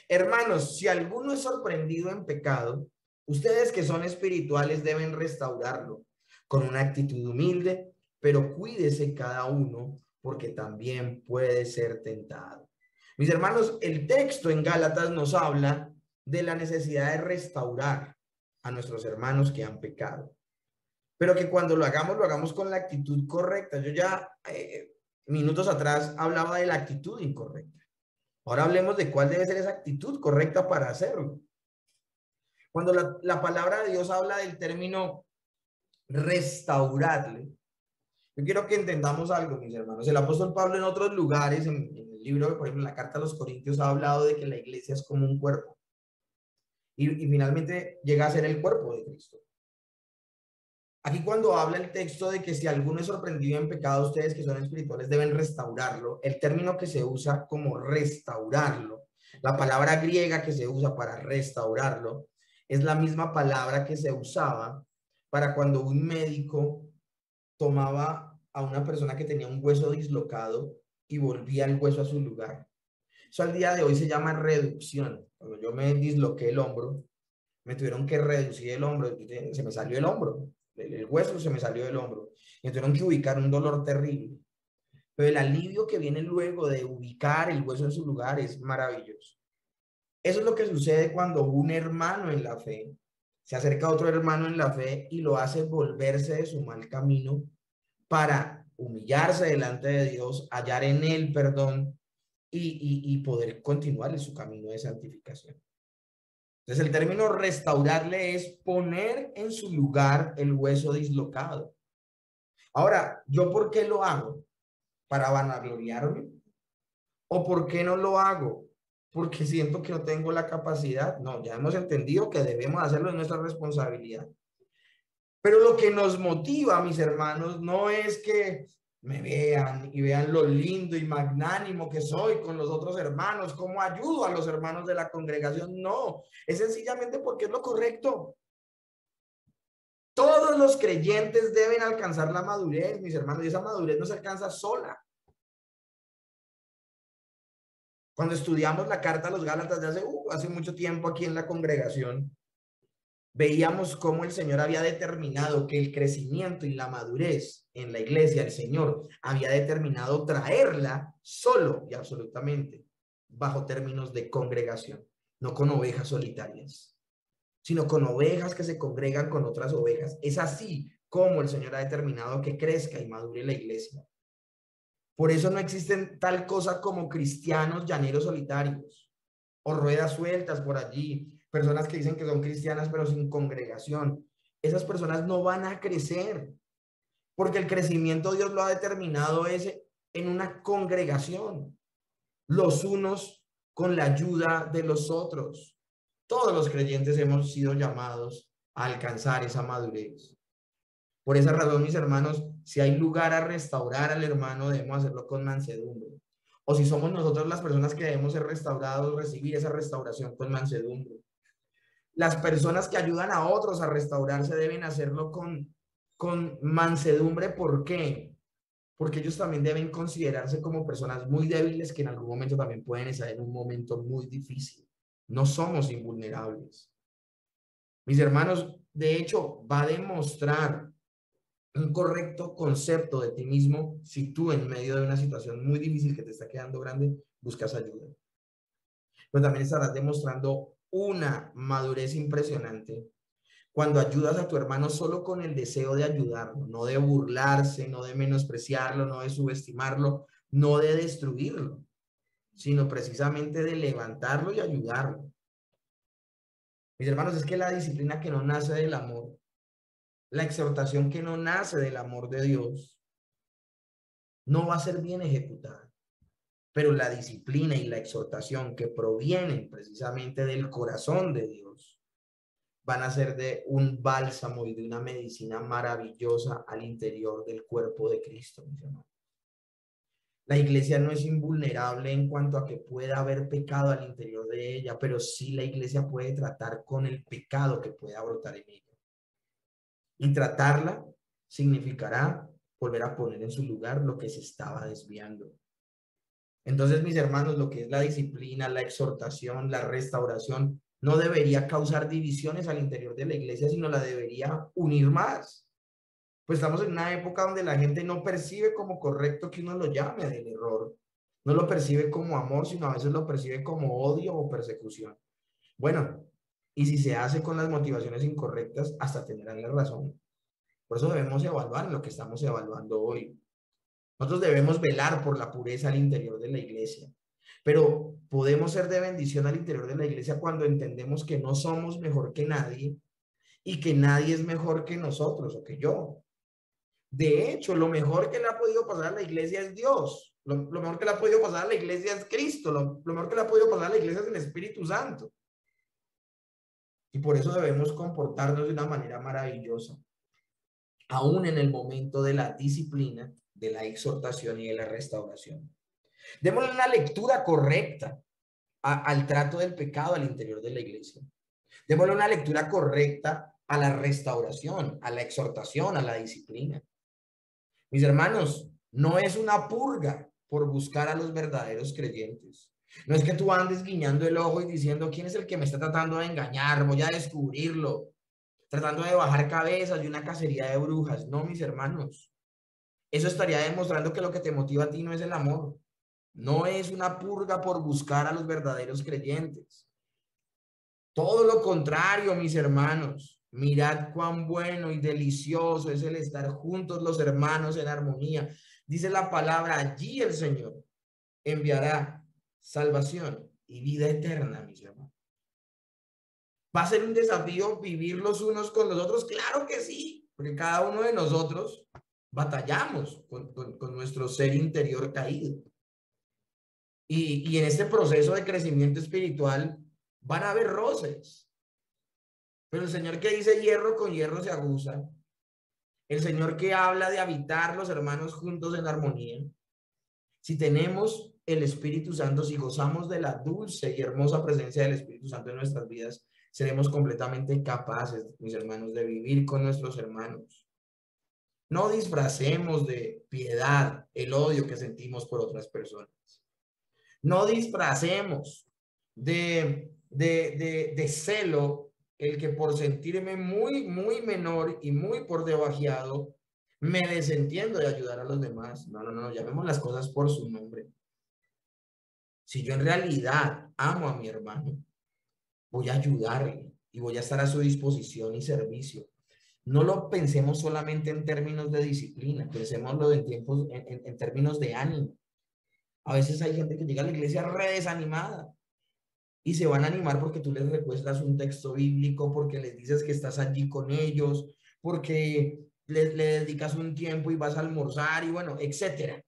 Hermanos, si alguno es sorprendido en pecado, ustedes que son espirituales deben restaurarlo con una actitud humilde, pero cuídese cada uno porque también puede ser tentado. Mis hermanos, el texto en Gálatas nos habla de la necesidad de restaurar a nuestros hermanos que han pecado, pero que cuando lo hagamos con la actitud correcta. Yo ya minutos atrás hablaba de la actitud incorrecta. Ahora hablemos de cuál debe ser esa actitud correcta para hacerlo. Cuando la palabra de Dios habla del término restaurarle, yo quiero que entendamos algo, mis hermanos. El apóstol Pablo en otros lugares, en el libro, por ejemplo, en la carta a los Corintios, ha hablado de que la iglesia es como un cuerpo. Y finalmente llega a ser el cuerpo de Cristo. Aquí cuando habla el texto de que si alguno es sorprendido en pecado, ustedes que son espirituales deben restaurarlo, el término que se usa como restaurarlo, la palabra griega que se usa para restaurarlo, es la misma palabra que se usaba para cuando un médico tomaba a una persona que tenía un hueso dislocado y volvía el hueso a su lugar. Eso al día de hoy se llama reducción. Cuando yo me disloqué el hombro, me tuvieron que reducir el hombro, se me salió el hombro. El hueso se me salió del hombro y tuvieron que ubicar un dolor terrible. Pero el alivio que viene luego de ubicar el hueso en su lugar es maravilloso. Eso es lo que sucede cuando un hermano en la fe se acerca a otro hermano en la fe y lo hace volverse de su mal camino para humillarse delante de Dios, hallar en él perdón y poder continuar en su camino de santificación. Entonces el término restaurarle es poner en su lugar el hueso dislocado. Ahora, ¿yo por qué lo hago? ¿Para vanagloriarme? ¿O por qué no lo hago? Porque siento que no tengo la capacidad. No, ya hemos entendido que debemos hacerlo, en nuestra responsabilidad. Pero lo que nos motiva, mis hermanos, no es que me vean y vean lo lindo y magnánimo que soy con los otros hermanos, cómo ayudo a los hermanos de la congregación. No, es sencillamente porque es lo correcto. Todos los creyentes deben alcanzar la madurez, mis hermanos, y esa madurez no se alcanza sola. Cuando estudiamos la carta a los Gálatas de hace mucho tiempo aquí en la congregación, veíamos cómo el Señor había determinado que el crecimiento y la madurez en la iglesia, el Señor había determinado traerla solo y absolutamente bajo términos de congregación, no con ovejas solitarias, sino con ovejas que se congregan con otras ovejas. Es así como el Señor ha determinado que crezca y madure la iglesia. Por eso no existen tal cosa como cristianos llaneros solitarios o ruedas sueltas por allí, personas que dicen que son cristianas pero sin congregación. Esas personas no van a crecer, porque el crecimiento Dios lo ha determinado ese en una congregación, los unos con la ayuda de los otros. Todos los creyentes hemos sido llamados a alcanzar esa madurez. Por esa razón, mis hermanos, si hay lugar a restaurar al hermano, debemos hacerlo con mansedumbre. O si somos nosotros las personas que debemos ser restaurados, recibir esa restauración con mansedumbre. Las personas que ayudan a otros a restaurarse deben hacerlo con mansedumbre. ¿Por qué? Porque ellos también deben considerarse como personas muy débiles que en algún momento también pueden estar en un momento muy difícil. No somos invulnerables. Mis hermanos, de hecho, va a demostrar un correcto concepto de ti mismo si tú en medio de una situación muy difícil que te está quedando grande, buscas ayuda. Pero también estarás demostrando una madurez impresionante cuando ayudas a tu hermano solo con el deseo de ayudarlo, no de burlarse, no de menospreciarlo, no de subestimarlo, no de destruirlo, sino precisamente de levantarlo y ayudarlo. Mis hermanos, es que la disciplina que no nace del amor, la exhortación que no nace del amor de Dios, no va a ser bien ejecutada. Pero la disciplina y la exhortación que provienen precisamente del corazón de Dios van a ser de un bálsamo y de una medicina maravillosa al interior del cuerpo de Cristo, mis hermanos. La iglesia no es invulnerable en cuanto a que pueda haber pecado al interior de ella, pero sí la iglesia puede tratar con el pecado que pueda brotar en ella. Y tratarla significará volver a poner en su lugar lo que se estaba desviando. Entonces, mis hermanos, lo que es la disciplina, la exhortación, la restauración, no debería causar divisiones al interior de la iglesia, sino la debería unir más. Pues estamos en una época donde la gente no percibe como correcto que uno lo llame del error. No lo percibe como amor, sino a veces lo percibe como odio o persecución. Bueno, y si se hace con las motivaciones incorrectas, hasta tendrán la razón. Por eso debemos evaluar lo que estamos evaluando hoy. Nosotros debemos velar por la pureza al interior de la iglesia, pero podemos ser de bendición al interior de la iglesia cuando entendemos que no somos mejor que nadie y que nadie es mejor que nosotros o que yo. De hecho, lo mejor que le ha podido pasar a la iglesia es Dios. Lo mejor que le ha podido pasar a la iglesia es Cristo. Lo mejor que le ha podido pasar a la iglesia es el Espíritu Santo. Y por eso debemos comportarnos de una manera maravillosa, aún en el momento de la disciplina, de la exhortación y de la restauración. Démosle una lectura correcta al trato del pecado al interior de la iglesia. Démosle una lectura correcta a la restauración, a la exhortación, a la disciplina. Mis hermanos, no es una purga por buscar a los verdaderos creyentes. No es que tú andes guiñando el ojo y diciendo, ¿quién es el que me está tratando de engañar? Voy a descubrirlo. Tratando de bajar cabezas de una cacería de brujas. No, mis hermanos. Eso estaría demostrando que lo que te motiva a ti no es el amor. No es una purga por buscar a los verdaderos creyentes. Todo lo contrario, mis hermanos. Mirad cuán bueno y delicioso es el estar juntos los hermanos en armonía. Dice la palabra, allí el Señor enviará salvación y vida eterna, mis hermanos. ¿Va a ser un desafío vivir los unos con los otros? Claro que sí, porque cada uno de nosotros batallamos con nuestro ser interior caído. Y en este proceso de crecimiento espiritual van a haber roces. Pero el Señor que dice hierro con hierro se aguza. El Señor que habla de habitar los hermanos juntos en armonía. Si tenemos el Espíritu Santo, si gozamos de la dulce y hermosa presencia del Espíritu Santo en nuestras vidas, seremos completamente capaces, mis hermanos, de vivir con nuestros hermanos. No disfracemos de piedad el odio que sentimos por otras personas. No disfracemos de celo el que por sentirme muy menor y muy por debajeado, me desentiendo de ayudar a los demás. No, llamemos las cosas por su nombre. Si yo en realidad amo a mi hermano, voy a ayudarle y voy a estar a su disposición y servicio. no lo pensemos solamente en términos de disciplina, pensémoslo en términos de ánimo. A veces hay gente que llega a la iglesia re desanimada y se van a animar porque tú les recuestas un texto bíblico, porque les dices que estás allí con ellos, porque le dedicas un tiempo y vas a almorzar y bueno, etcétera.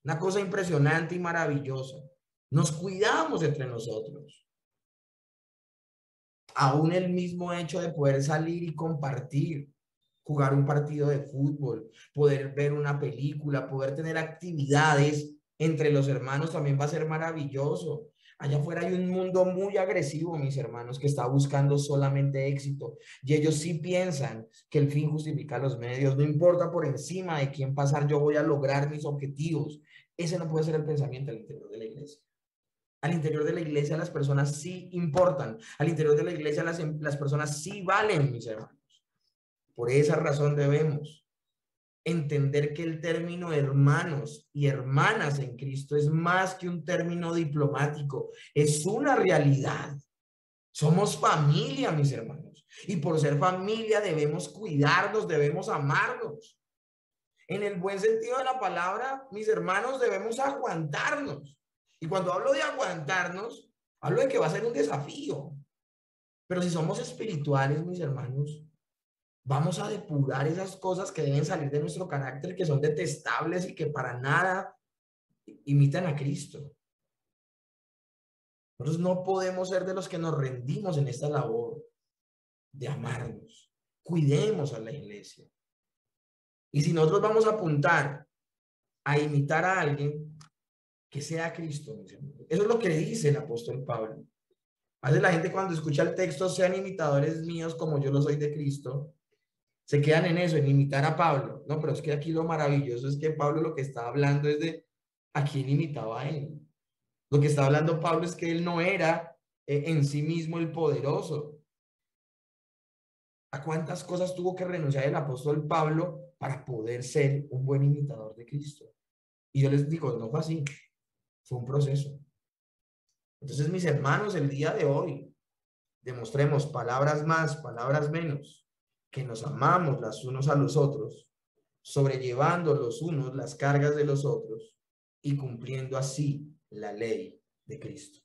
Una cosa impresionante y maravillosa. Nos cuidamos entre nosotros. Aún el mismo hecho de poder salir y compartir, jugar un partido de fútbol, poder ver una película, poder tener actividades entre los hermanos también va a ser maravilloso. Allá afuera hay un mundo muy agresivo, mis hermanos, que está buscando solamente éxito. Y ellos sí piensan que el fin justifica los medios. No importa por encima de quién pasar, yo voy a lograr mis objetivos. Ese no puede ser el pensamiento al interior de la iglesia. Al interior de la iglesia las personas sí importan. Al interior de la iglesia las personas sí valen, mis hermanos. Por esa razón debemos entender que el término hermanos y hermanas en Cristo es más que un término diplomático, es una realidad. Somos familia, mis hermanos, y por ser familia debemos cuidarnos, debemos amarnos. En el buen sentido de la palabra, mis hermanos, debemos aguantarnos. Y cuando hablo de aguantarnos, hablo de que va a ser un desafío. Pero si somos espirituales, mis hermanos, vamos a depurar esas cosas que deben salir de nuestro carácter, que son detestables y que para nada imitan a Cristo. Nosotros no podemos ser de los que nos rendimos en esta labor de amarnos. Cuidemos a la iglesia. Y si nosotros vamos a apuntar a imitar a alguien, que sea Cristo. Eso es lo que dice el apóstol Pablo. A veces la gente cuando escucha el texto, sean imitadores míos como yo lo soy de Cristo, se quedan en eso, en imitar a Pablo. No, pero es que aquí lo maravilloso es que Pablo lo que está hablando es de a quién imitaba a él. Lo que está hablando Pablo es que él no era en sí mismo el poderoso. ¿A cuántas cosas tuvo que renunciar el apóstol Pablo para poder ser un buen imitador de Cristo? Y yo les digo, no fue así, fue un proceso. Entonces, mis hermanos, el día de hoy, demostremos palabras más, palabras menos, que nos amamos los unos a los otros, sobrellevando los unos las cargas de los otros y cumpliendo así la ley de Cristo.